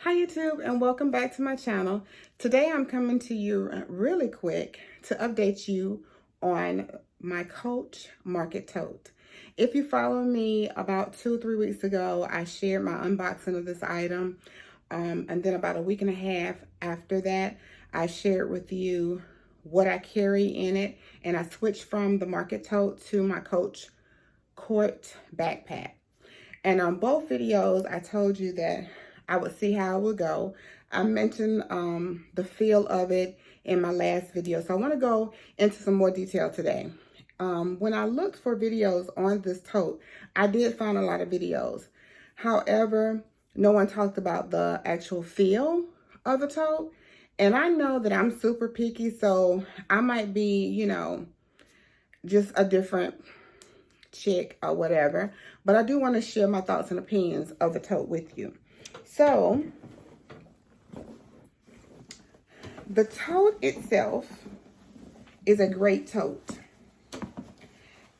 Hi YouTube, and welcome back to my channel. Today I'm coming to you really quick to update you on my Coach Market Tote. If you follow me, about 2 or 3 weeks ago I shared my unboxing of this item, and then about a week and a half after that I shared with you what I carry in it, and I switched from the Market Tote to my Coach Court backpack. And on both videos I told you that I would see how it would go. I mentioned the feel of it in my last video, so I want to go into some more detail today. When I looked for videos on this tote, I did find a lot of videos. However, no one talked about the actual feel of the tote. And I know that I'm super picky, so I might be, just a different chick or whatever. But I do want to share my thoughts and opinions of the tote with you. So, the tote itself is a great tote.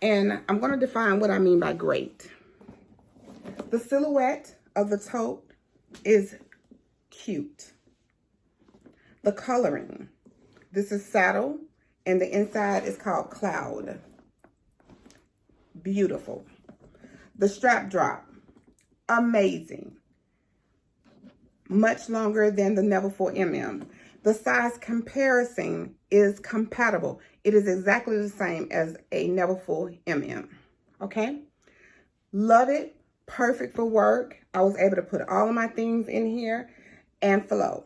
And I'm going to define what I mean by great. The silhouette of the tote is cute. The coloring. This is saddle, and the inside is called cloud. Beautiful. The strap drop. Amazing. Much longer than the Never 4mm. The size comparison is compatible. It is exactly the same as a Never 4mm. Okay? Love it. Perfect for work. I was able to put all of my things in here and flow.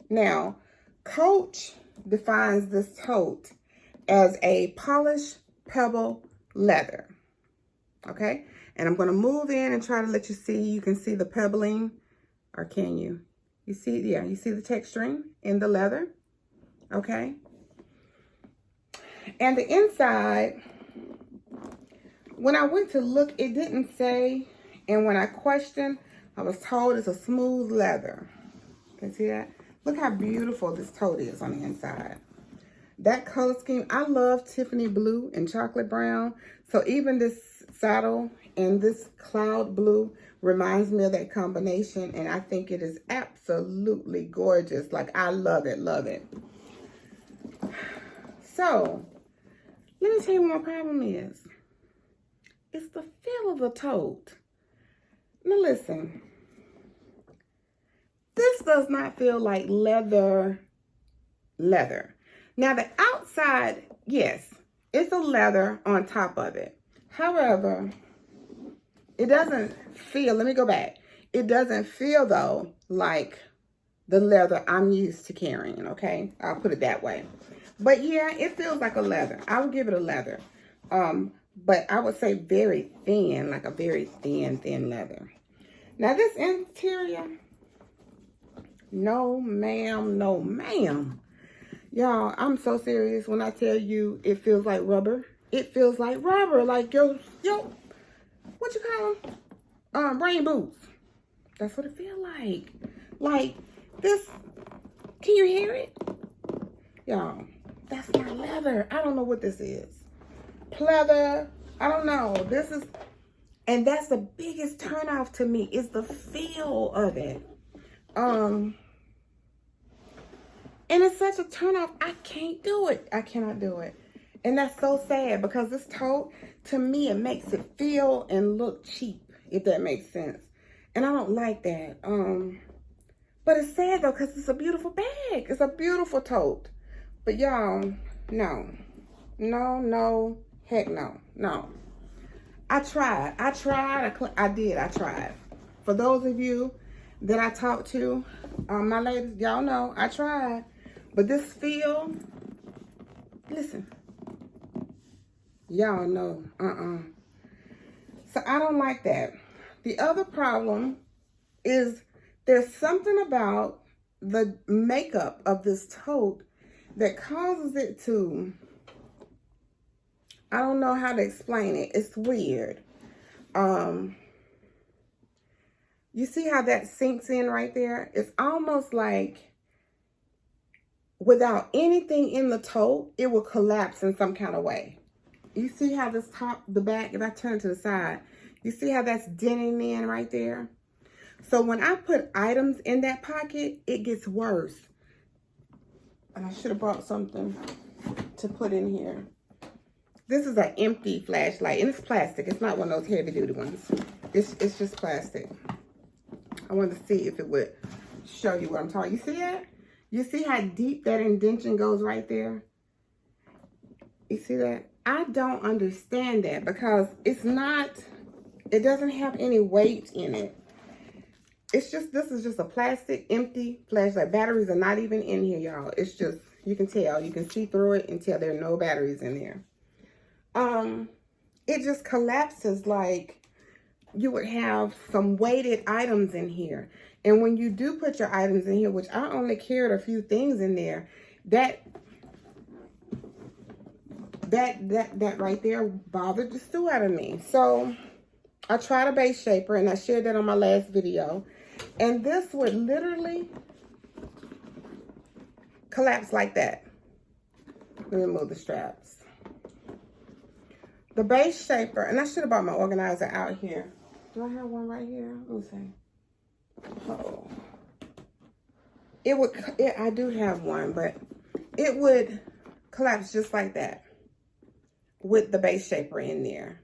Now, Coach defines this tote as a polished pebble leather. Okay? And I'm going to move in and try to let you see. You can see the pebbling. Or can you? You see, yeah, you see the texturing in the leather, okay? And the inside, when I went to look, it didn't say, and when I questioned, I was told it's a smooth leather. Can you see that? Look how beautiful this tote is on the inside. That color scheme, I love Tiffany blue and chocolate brown, so even this saddle and this cloud blue reminds me of that combination, and I think it is absolutely gorgeous. Like, I love it, love it. So, let me tell you what my problem is. It's the feel of the tote. Now listen, this does not feel like leather. Now the outside, yes, it's a leather on top of it. However, it doesn't feel, let me go back. It doesn't feel, though, like the leather I'm used to carrying, okay? I'll put it that way. But, yeah, it feels like a leather. I would give it a leather. But I would say very thin, like a very thin leather. Now, this interior, no, ma'am, no, ma'am. Y'all, I'm so serious when I tell you it feels like rubber. It feels like rubber, like yo, what you call them? Rain boots. That's what it feels like. Like this. Can you hear it? Y'all, that's not leather. I don't know what this is. Pleather. I don't know. This is, and that's the biggest turnoff to me is the feel of it. And it's such a turnoff. I can't do it. I cannot do it. And that's so sad because this tote, to me, it makes it feel and look cheap, if that makes sense. And I don't like that. But it's sad, though, because it's a beautiful bag. It's a beautiful tote. But, y'all, no. No, heck no. No. I tried. I tried. For those of you that I talked to, my ladies, y'all know, I tried. But this feel, listen. Y'all know, So I don't like that. The other problem is there's something about the makeup of this tote that causes it to, I don't know how to explain it. It's weird. You see how that sinks in right there? It's almost like without anything in the tote, it will collapse in some kind of way. You see how this top, the back, if I turn to the side, you see how that's denting in right there? So when I put items in that pocket, it gets worse. And I should have brought something to put in here. This is an empty flashlight, and it's plastic. It's not one of those heavy-duty ones. It's just plastic. I wanted to see if it would show you what I'm talking. You see that? You see how deep that indentation goes right there? You see that? I don't understand that because it doesn't have any weight in it. This is just a plastic, empty flashlight. Batteries are not even in here, y'all. It's just, you can tell. You can see through it and tell there are no batteries in there. It just collapses like you would have some weighted items in here. And when you do put your items in here, which I only carried a few things in there, that right there bothered the stew out of me. So I tried a base shaper, and I shared that on my last video. And this would literally collapse like that. Let me move the straps. The base shaper, and I should have brought my organizer out here. Do I have one right here? Let me see. Oh. I do have one, but it would collapse just like that with the base shaper in there.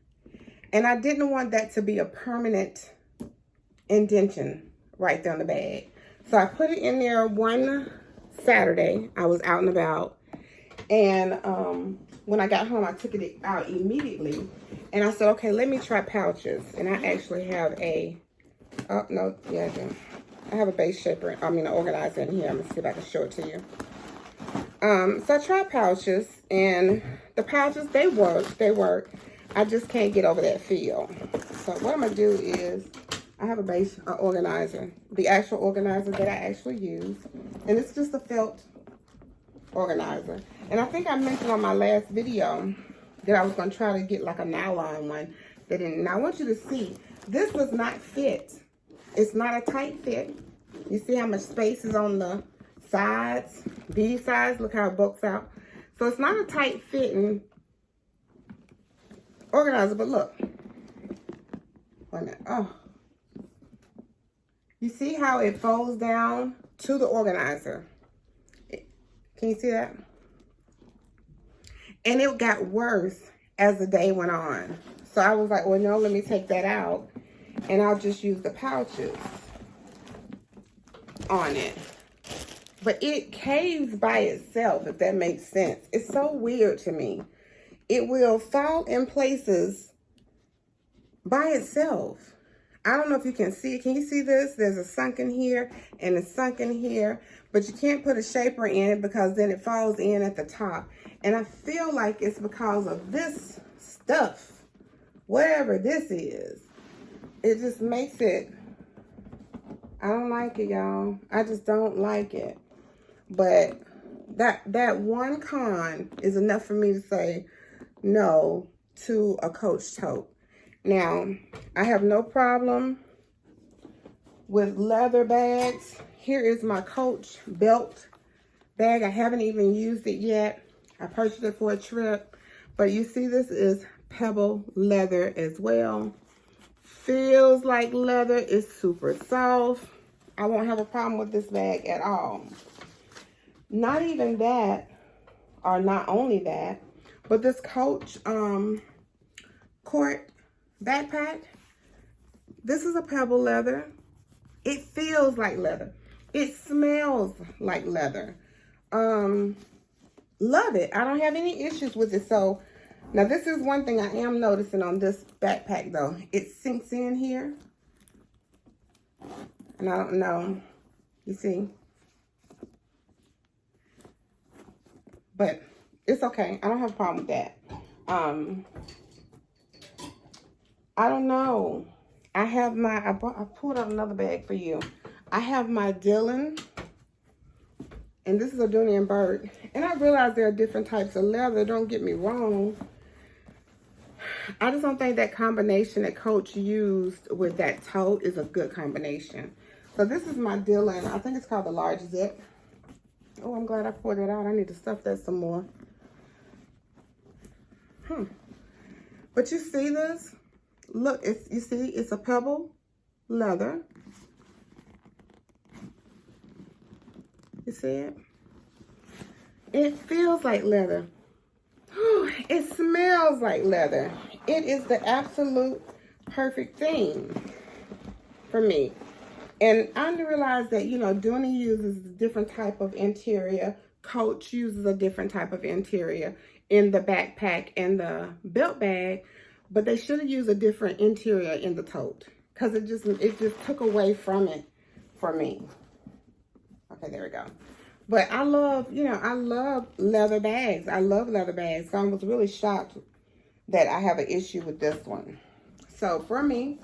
And I didn't want that to be a permanent indentation right there on the bag. So I put it in there one Saturday. I was out and about. And when I got home, I took it out immediately. And I said, okay, let me try pouches. And I actually have I have a base shaper, an organizer in here. I'm gonna see if I can show it to you. So I tried pouches, and the pouches, they work. I just can't get over that feel. So what I'm gonna do is, I have a base organizer, the actual organizer that I actually use. And it's just a felt organizer. And I think I mentioned on my last video that I was going to try to get like a nylon one. And I want you to see, this does not fit. It's not a tight fit. You see how much space is on the sides? These sides, look how it bulks out. So it's not a tight fitting organizer, but look. Wait a minute. Oh. You see how it folds down to the organizer? Can you see that? And it got worse as the day went on. So I was like, well, no, let me take that out, and I'll just use the pouches on it. But it caves by itself, if that makes sense. It's so weird to me. It will fall in places by itself. I don't know if you can see it. Can you see this? There's a sunken here and a sunken here, but you can't put a shaper in it because then it falls in at the top. And I feel like it's because of this stuff, whatever this is. It just makes it, I don't like it, y'all. I just don't like it. But that one con is enough for me to say no to a Coach tote. Now, I have no problem with leather bags. Here is my Coach belt bag. I haven't even used it yet. I purchased it for a trip. But you see, this is pebble leather as well. Feels like leather. It's super soft. I won't have a problem with this bag at all. Not even that, or not only that, but this Coach Court backpack. This is a pebble leather. It feels like leather. It smells like leather. Love it. I don't have any issues with it. So now this is one thing I am noticing on this backpack though. It sinks in here. And I don't know. You see? But it's okay. I don't have a problem with that. I don't know. I pulled out another bag for you. I have my Dylan, and this is a Dooney and Burke. And I realize there are different types of leather. Don't get me wrong. I just don't think that combination that Coach used with that tote is a good combination. So this is my Dylan. I think it's called the large zip. Oh, I'm glad I poured it out. I need to stuff that some more. But you see this? Look, you see, it's a pebble leather. You see it? It feels like leather. It smells like leather. It is the absolute perfect thing for me. And I realized that, you know, Dooney uses a different type of interior. Coach uses a different type of interior in the backpack and the belt bag. But they should have used a different interior in the tote, because it just took away from it for me. Okay, there we go. But I love, you know, I love leather bags. I love leather bags. So I was really shocked that I have an issue with this one. So for me,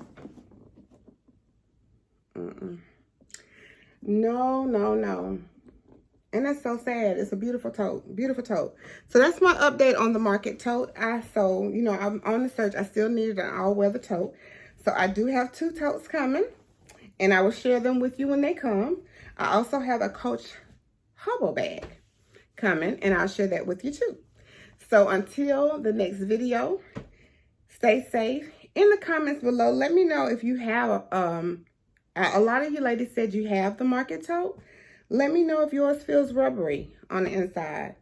no. And that's so sad. It's a beautiful tote. Beautiful tote. So that's my update on the Market Tote. You know, I'm on the search. I still needed an all-weather tote. So I do have 2 totes coming. And I will share them with you when they come. I also have a Coach Hubble bag coming. And I'll share that with you too. So until the next video, stay safe. In the comments below, let me know if you have a lot of you ladies said you have the Market Tote. Let me know if yours feels rubbery on the inside.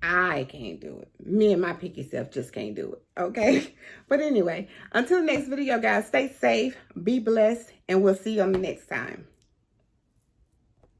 I can't do it. Me and my picky self just can't do it, okay? But anyway, until the next video, guys, stay safe, be blessed, and we'll see you on the next time.